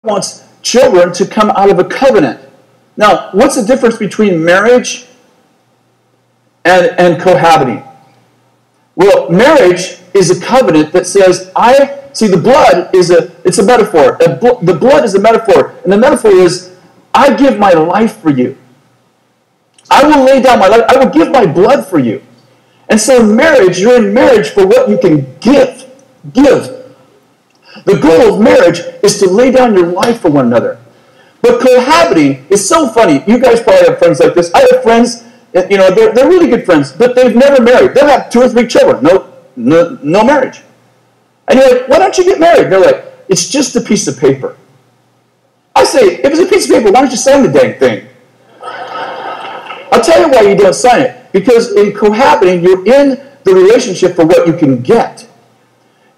wants children to come out of a covenant. Now, what's the difference between marriage and cohabiting? Well, marriage is a covenant that says, the blood is it's a metaphor. The blood is a metaphor. And the metaphor is, I give my life for you. I will lay down my life. I will give my blood for you. And so in marriage, you're in marriage for what you can give. The goal of marriage is to lay down your life for one another. But cohabiting is so funny. You guys probably have friends like this. I have friends, they're really good friends, but they've never married. They'll have 2 or 3 children. No marriage. And you're like, why don't you get married? They're like, it's just a piece of paper. I say, if it's a piece of paper, why don't you sign the dang thing? I'll tell you why you don't sign it. Because in cohabiting, you're in the relationship for what you can get.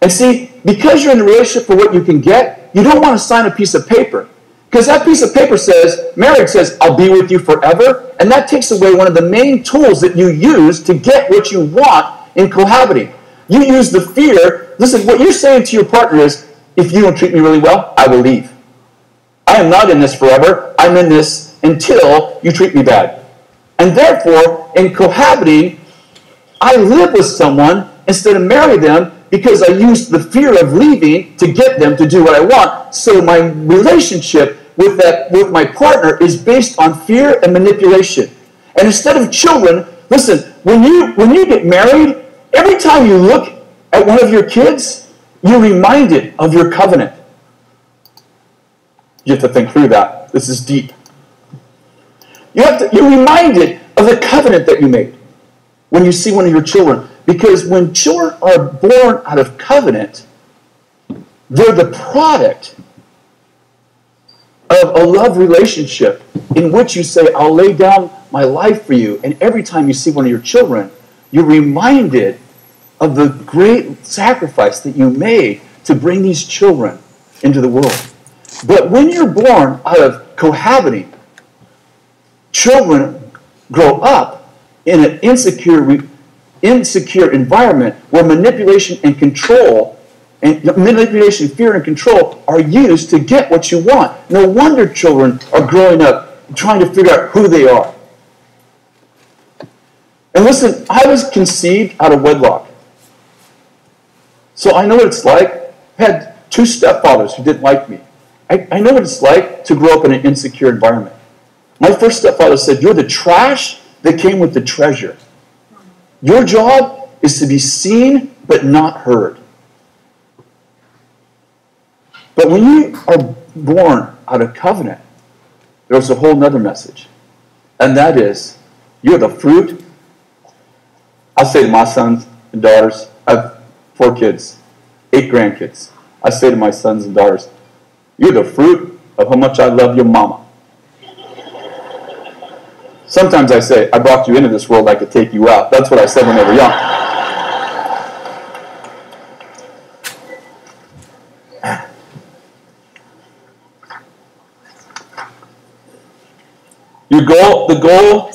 And see, because you're in the relationship for what you can get, you don't want to sign a piece of paper. Because that piece of paper says, marriage says, I'll be with you forever. And that takes away one of the main tools that you use to get what you want in cohabiting. You use the fear. Listen, what you're saying to your partner is, if you don't treat me really well, I will leave. I am not in this forever. I'm in this until you treat me bad. And therefore, in cohabiting, I live with someone instead of marry them because I use the fear of leaving to get them to do what I want. So my relationship with my partner is based on fear and manipulation. And instead of children, listen, when you get married, every time you look at one of your kids, you're reminded of your covenant. You have to think through that. This is deep. You're reminded of the covenant that you made when you see one of your children. Because when children are born out of covenant, they're the product of a love relationship in which you say, I'll lay down my life for you. And every time you see one of your children, you're reminded of the great sacrifice that you made to bring these children into the world. But when you're born out of cohabiting, children grow up in an insecure environment where manipulation and control, fear and control are used to get what you want. No wonder children are growing up trying to figure out who they are. And listen, I was conceived out of wedlock. So I know what it's like. I had 2 stepfathers who didn't like me. I know what it's like to grow up in an insecure environment. My first stepfather said, you're the trash that came with the treasure. Your job is to be seen but not heard. But when you are born out of covenant, there's a whole other message. And that is, you're the fruit. I say to my sons and daughters, I have 4 kids, 8 grandkids. I say to my sons and daughters, you're the fruit of how much I love your mama. Sometimes I say, I brought you into this world, I could take you out. That's what I said when they were young. The goal,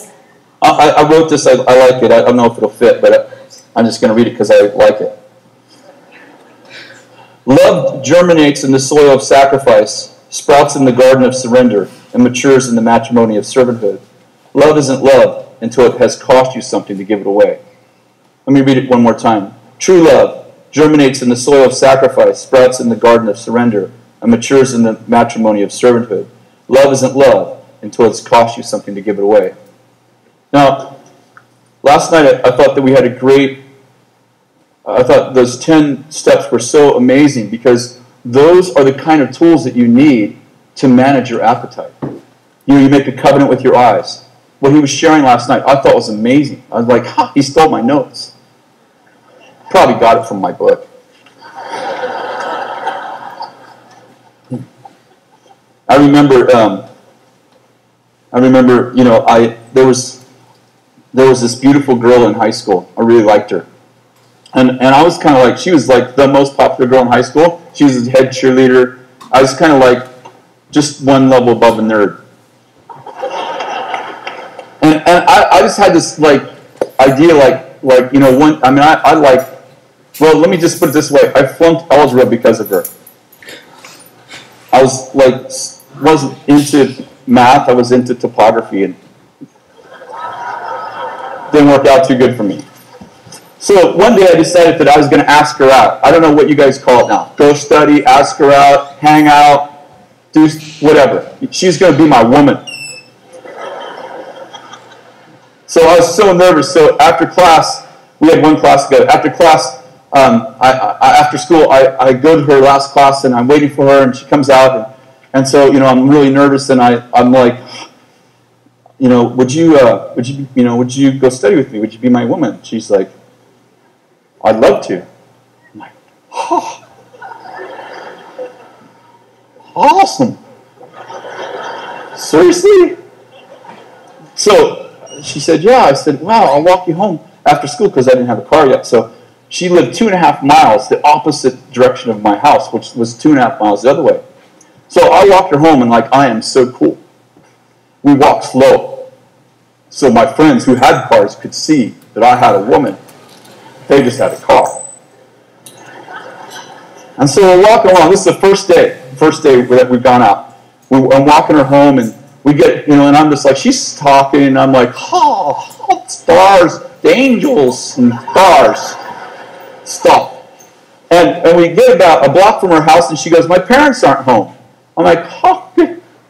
I wrote this, I like it. I don't know if it'll fit, but I'm just going to read it because I like it. Love germinates in the soil of sacrifice, sprouts in the garden of surrender, and matures in the matrimony of servanthood. Love isn't love until it has cost you something to give it away. Let me read it one more time. True love germinates in the soil of sacrifice, sprouts in the garden of surrender, and matures in the matrimony of servanthood. Love isn't love until it's cost you something to give it away. Now, last night I thought that we had I thought those 10 steps were so amazing because those are the kind of tools that you need to manage your appetite. You make a covenant with your eyes. What he was sharing last night I thought was amazing. I was like, he stole my notes. Probably got it from my book. I remember, there was this beautiful girl in high school. I really liked her. And I was kind of like, she was like the most popular girl in high school. She was the head cheerleader. I was kind of like just one level above a nerd. And I just had this like idea let me just put it this way. I flunked algebra because of her. I was like, wasn't into math. I was into topography, and didn't work out too good for me. So one day I decided that I was going to ask her out. I don't know what you guys call it now. Go study, ask her out, hang out, do whatever. She's going to be my woman. So I was so nervous. So after class, we had one class together. After class, after school, I go to her last class, and I'm waiting for her, and she comes out, and so I'm really nervous, and I'm like, would you go study with me? Would you be my woman? She's like, I'd love to. I'm like, oh, awesome. Seriously? So she said, yeah. I said, wow, I'll walk you home after school because I didn't have a car yet. So she lived 2.5 miles the opposite direction of my house, which was 2.5 miles the other way. So I walked her home, and like, I am so cool. We walked slow. So my friends who had cars could see that I had a woman. They just had a car. And so we're walking along. This is the first day that we've gone out. I'm walking her home, and we get, and I'm just like, she's talking, and I'm like, oh, stars, the angels, and stars. Stop. And we get about a block from her house, and she goes, my parents aren't home. I'm like, oh,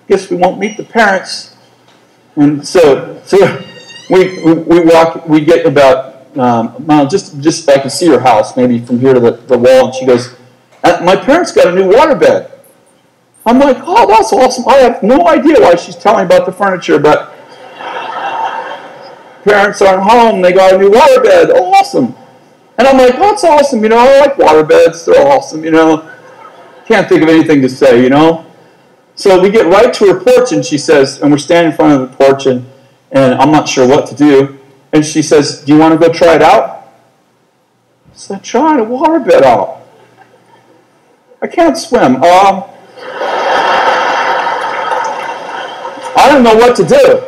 guess we won't meet the parents. And so we walk, we get about, just I can see her house, maybe from here to the wall, and she goes, my parents got a new waterbed. I'm like, oh, that's awesome. I have no idea why she's telling me about the furniture, but parents aren't home, they got a new waterbed. Oh, awesome. And I'm like, oh, that's awesome, I like waterbeds, they're awesome, Can't think of anything to say, So we get right to her porch, and she says, and we're standing in front of the porch, and I'm not sure what to do. And she says, do you want to go try it out? I said, try a waterbed out. I can't swim. I don't know what to do.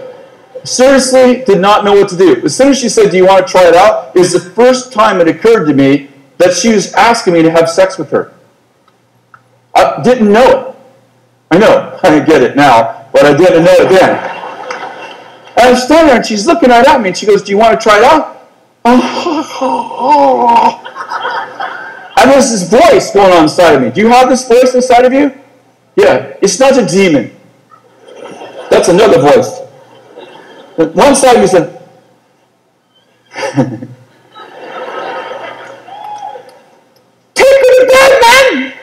Seriously, did not know what to do. As soon as she said, do you want to try it out, is the first time it occurred to me that she was asking me to have sex with her. I didn't know it. I know, I get it now, but I didn't know it then. And I'm standing there, and she's looking right at me, and she goes, do you want to try it out? And there's this voice going on inside of me. Do you have this voice inside of you? Yeah, it's not a demon. That's another voice. One side of me said, take her to bed, man!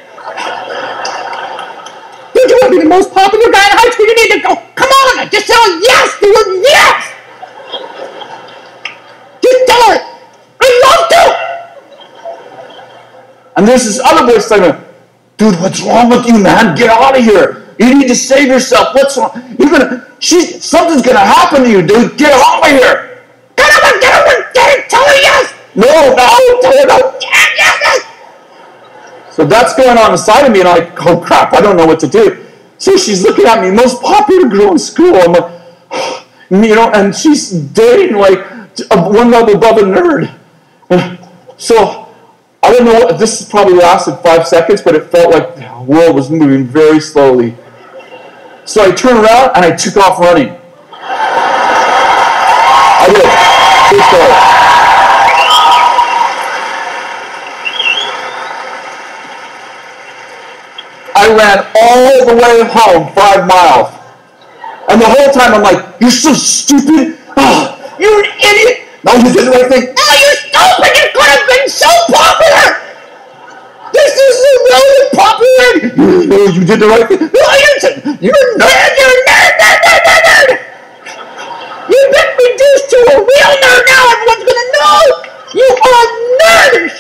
You want to be the most popular guy in high school? You need to go. Come on, just tell her yes. The word yes. Just tell her, I love to. And there's this other voice saying, dude, what's wrong with you, man? Get out of here. You need to save yourself. What's wrong? Something's gonna happen to you, dude. Get out of here. Get her. Tell her yes. No, tell her no. Yes. So that's going on inside of me, and I'm like, oh crap, I don't know what to do. So she's looking at me, most popular girl in school. I'm like, and she's dating like one level above a nerd. And so I don't know, this probably lasted 5 seconds, but it felt like the world was moving very slowly. So I turned around and I took off running. I did. True story. I ran all the way home, 5 miles. And the whole time I'm like, you're so stupid. Oh, you're an idiot. No, you did the right thing. No, you're stupid. You could have been so popular. This isn't really popular. No, you did the right thing. No, you're a nerd. You're a nerd. You've been reduced to a real nerd now. Everyone's going to know. You are nerds.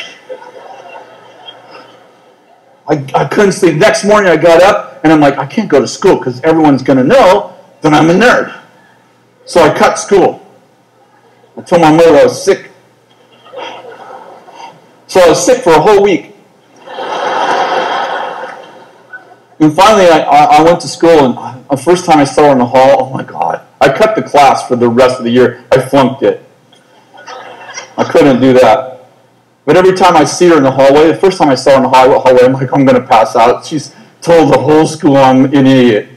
I couldn't sleep. Next morning I got up and I'm like, I can't go to school because everyone's going to know that I'm a nerd. So I cut school. I told my mother I was sick. So I was sick for a whole week. And finally I went to school, and the first time I saw her in the hall, oh my God. I cut the class for the rest of the year. I flunked it. I couldn't do that. But every time I see her in the hallway, the first time I saw her in the hallway, I'm like, I'm going to pass out. She's told the whole school I'm an idiot.